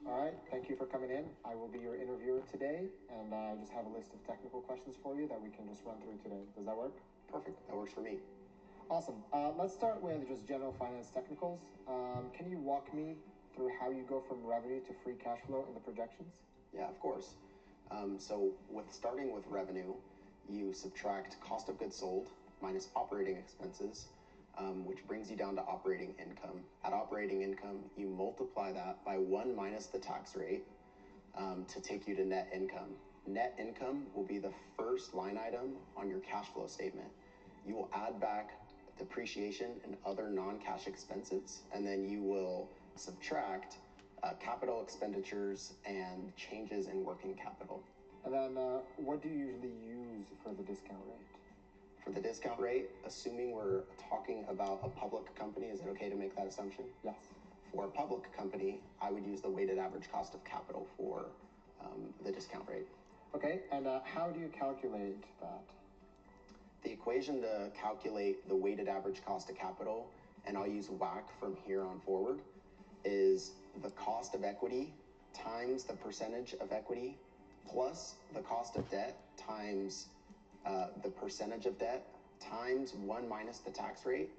All right, thank you for coming in. I will be your interviewer today, and I just have a list of technical questions for you that we can just run through today. Does that work? Perfect, that works for me. Awesome. Let's start with just general finance technicals. Can you walk me through how you go from revenue to free cash flow in the projections? Yeah, of course. So starting with revenue, you subtract cost of goods sold minus operating expenses, which brings you down to operating income. At operating income, you multiply that by 1 minus the tax rate to take you to net income. Net income will be the first line item on your cash flow statement. You will add back depreciation and other non-cash expenses, and then you will subtract capital expenditures and changes in working capital. And then what do you usually use for the discount rate? For the discount rate, assuming we're talking about a public company, is it okay to make that assumption? Yes. For a public company, I would use the weighted average cost of capital for the discount rate. Okay, and how do you calculate that? The equation to calculate the weighted average cost of capital, and I'll use WACC from here on forward, is the cost of equity times the percentage of equity plus the cost of debt times the percentage of debt times 1 minus the tax rate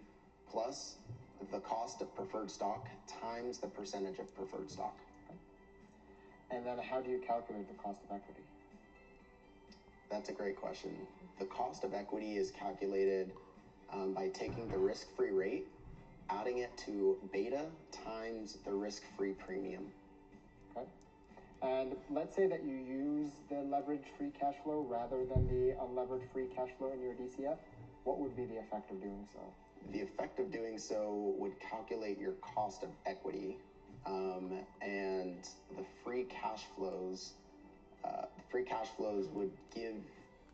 plus the cost of preferred stock times the percentage of preferred stock. And then how do you calculate the cost of equity? That's a great question. The cost of equity is calculated by taking the risk-free rate, adding it to beta times the risk-free premium. Okay. And let's say that you use the leveraged free cash flow rather than the unlevered free cash flow in your DCF. What would be the effect of doing so? The effect of doing so would calculate your cost of equity, and the free cash flows would give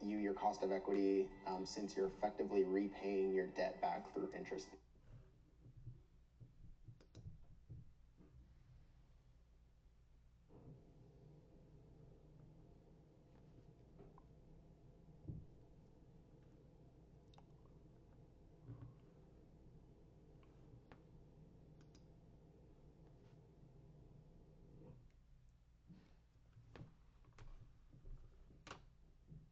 you your cost of equity since you're effectively repaying your debt back through interest.